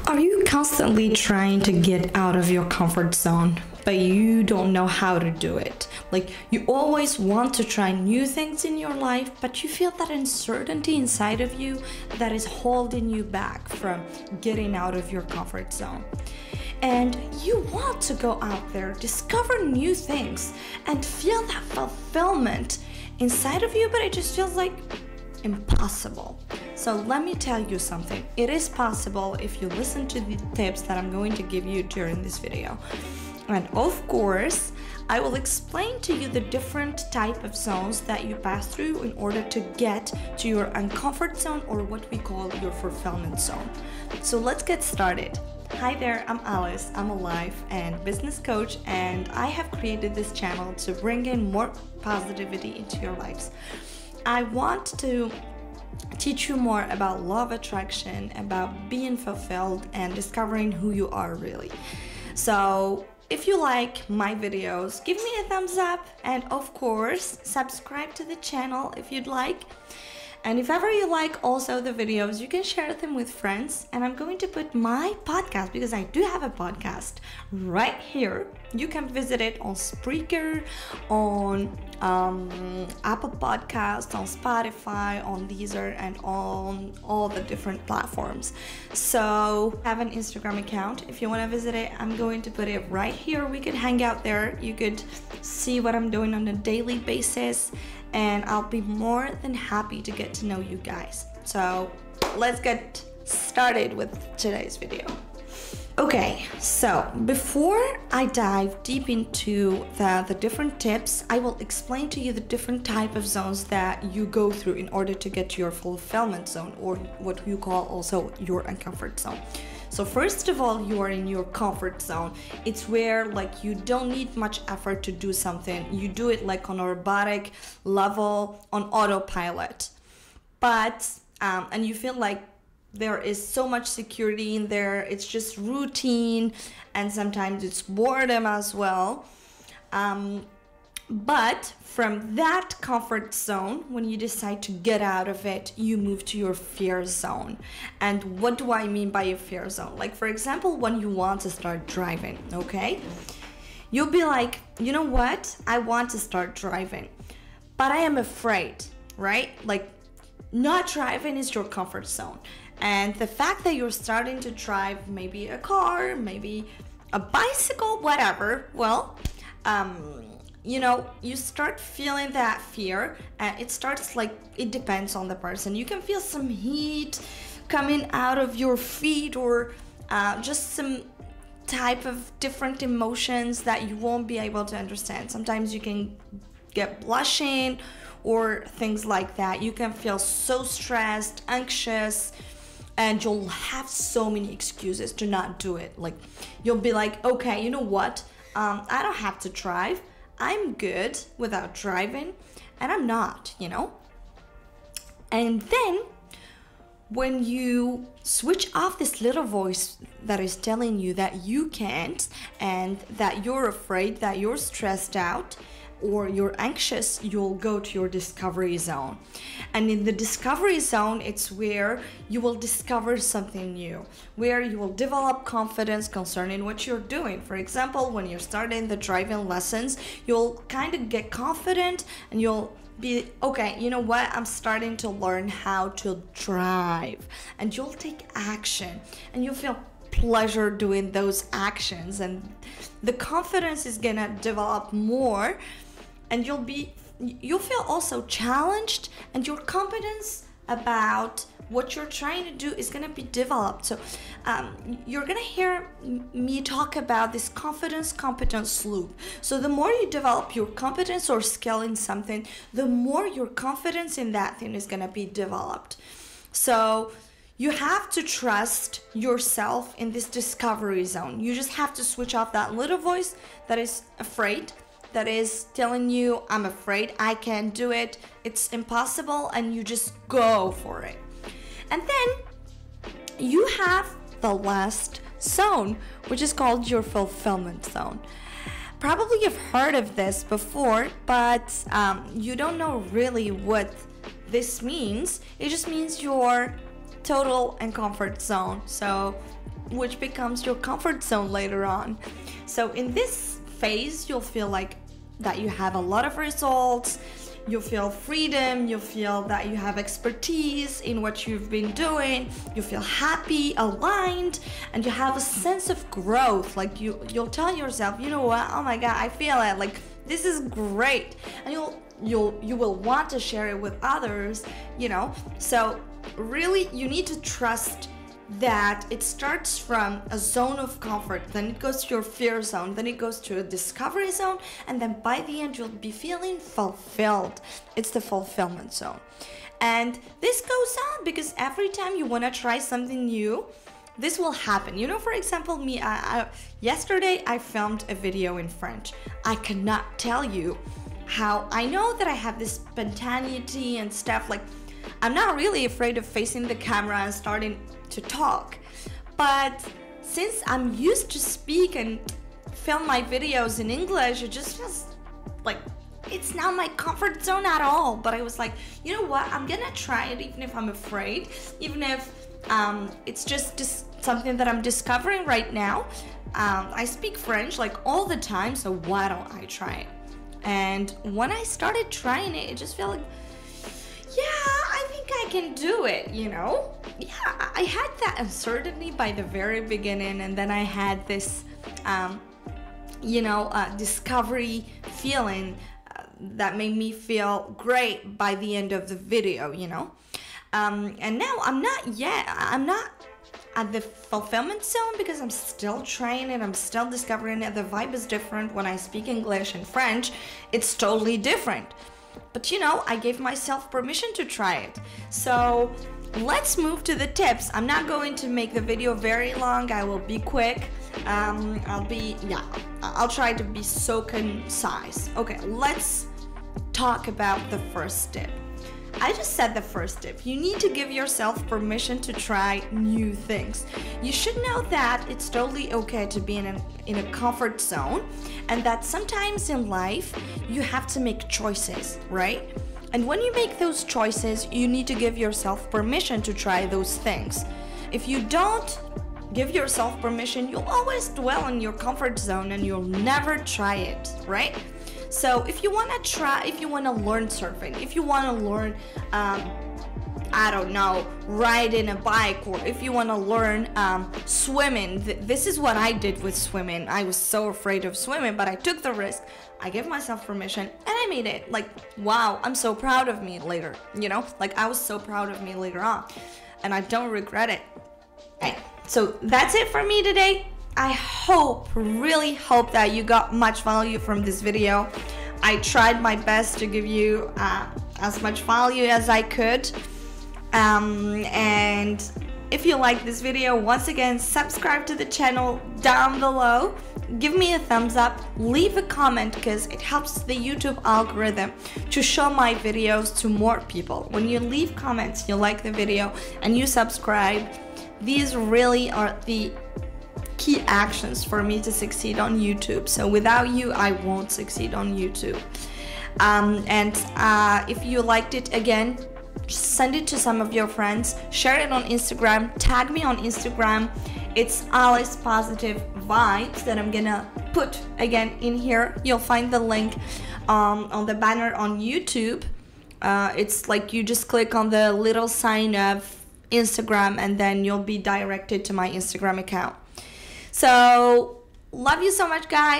Are you constantly trying to get out of your comfort zone, but you don't know how to do it? Like, you always want to try new things in your life, but you feel that uncertainty inside of you that is holding you back from getting out of your comfort zone. And you want to go out there, discover new things, and feel that fulfillment inside of you, but it just feels like impossible. So let me tell you something. It is possible if you listen to the tips that I'm going to give you during this video. And of course, I will explain to you the different type of zones that you pass through in order to get to your uncomfort zone, or what we call your fulfillment zone. So let's get started. Hi there, I'm Alice. I'm a life and business coach, and I have created this channel to bring in more positivity into your lives. I want to teach you more about law of attraction, about being fulfilled and discovering who you are really. So if you like my videos, give me a thumbs up, and of course subscribe to the channel if you'd like. And if ever you like also the videos, you can share them with friends. And I'm going to put my podcast, because I do have a podcast, right here. You can visit it on Spreaker, on Apple Podcasts, on Spotify, on Deezer, and on all the different platforms. So I have an Instagram account. If you want to visit it, I'm going to put it right here. We could hang out there. You could see what I'm doing on a daily basis, and I'll be more than happy to get to know you guys. So let's get started with today's video. Okay, so before I dive deep into the different tips, I will explain to you the different type of zones that you go through in order to get to your fulfillment zone, or what you call also your uncomfort zone. So first of all, you are in your comfort zone. It's where like you don't need much effort to do something. You do it like on a robotic level, on autopilot. But and you feel like there is so much security in there. It's just routine, and sometimes it's boredom as well. But from that comfort zone, when you decide to get out of it, you move to your fear zone. And what do I mean by a fear zone? Like, for example, when you want to start driving, okay? You'll be like, you know what? I want to start driving, but I am afraid, right? Like, not driving is your comfort zone. And the fact that you're starting to drive maybe a car, maybe a bicycle, whatever, well, you know, you start feeling that fear, and it starts like, it depends on the person. You can feel some heat coming out of your feet, or just some type of different emotions that you won't be able to understand. Sometimes you can get blushing or things like that. You can feel so stressed, anxious, and you'll have so many excuses to not do it. Like, you'll be like, okay, you know what? I don't have to drive. I'm good without driving, and I'm not, you know? And then when you switch off this little voice that is telling you that you can't, and that you're afraid, that you're stressed out, or you're anxious, you'll go to your discovery zone. And in the discovery zone, it's where you will discover something new, where you will develop confidence concerning what you're doing. For example, when you're starting the driving lessons, you'll kind of get confident, and you'll be, okay, you know what? I'm starting to learn how to drive. And you'll take action, and you'll feel pleasure doing those actions, and the confidence is gonna develop more, and you'll feel also challenged, and your confidence about what you're trying to do is gonna be developed. So you're gonna hear me talk about this confidence competence loop. So the more you develop your competence or skill in something, the more your confidence in that thing is gonna be developed. So you have to trust yourself in this discovery zone. You just have to switch off that little voice that is afraid, that is telling you, I'm afraid, I can't do it, it's impossible, and you just go for it. And then you have the last zone, which is called your fulfillment zone. Probably you've heard of this before, but you don't know really what this means. It just means your total and comfort zone. So which becomes your comfort zone later on. So in this phase, you'll feel like that you have a lot of results, you feel freedom, you feel that you have expertise in what you've been doing, you feel happy, aligned, and you have a sense of growth. Like you'll tell yourself, you know what, oh my god, I feel it, like this is great. And you will want to share it with others, you know. So really you need to trust that it starts from a zone of comfort, then it goes to your fear zone, then it goes to a discovery zone, and then by the end you'll be feeling fulfilled. It's the fulfillment zone. And this goes on because every time you want to try something new, this will happen. You know, for example, me, yesterday I filmed a video in French. I cannot tell you how I know that I have this spontaneity and stuff. Like, I'm not really afraid of facing the camera and starting to talk, but since I'm used to speak and film my videos in English, it just feels like it's not my comfort zone at all. But I was like, you know what, I'm gonna try it even if I'm afraid, even if it's just something that I'm discovering right now. I speak French like all the time, so why don't I try it? And when I started trying it, it just felt like, yeah, I think I can do it, you know? Yeah, I had that uncertainty by the very beginning, and then I had this, discovery feeling that made me feel great by the end of the video, you know? And now I'm not at the fulfillment zone because I'm still trying it, I'm still discovering it. The vibe is different when I speak English and French. It's totally different. But you know, I gave myself permission to try it. So let's move to the tips. I'm not going to make the video very long. I will be quick. I'll try to be so concise. Okay, let's talk about the first tip. I just said the first tip. You need to give yourself permission to try new things. You should know that it's totally okay to be in a comfort zone, and that sometimes in life you have to make choices, right? And when you make those choices, you need to give yourself permission to try those things. If you don't give yourself permission, you'll always dwell in your comfort zone and you'll never try it, right? So if you want to learn surfing, if you want to learn, riding a bike, or if you want to learn swimming, this is what I did with swimming. I was so afraid of swimming, but I took the risk. I gave myself permission and I made it. Like, wow, I'm so proud of me later, you know? Like, I was so proud of me later on, and I don't regret it. Okay, so that's it for me today. I really hope that you got much value from this video. I tried my best to give you as much value as I could. And if you like this video, once again, subscribe to the channel down below. Give me a thumbs up, leave a comment, because it helps the YouTube algorithm to show my videos to more people. When you leave comments, you like the video, and you subscribe, these really are the key actions for me to succeed on YouTube. So without you, I won't succeed on YouTube. If you liked it, again, send it to some of your friends, share it on Instagram, tag me on Instagram. It's Alice Positive Vibes that I'm gonna put again in here. You'll find the link on the banner on YouTube. It's like you just click on the little sign of Instagram and then you'll be directed to my Instagram account. So, love you so much, guys.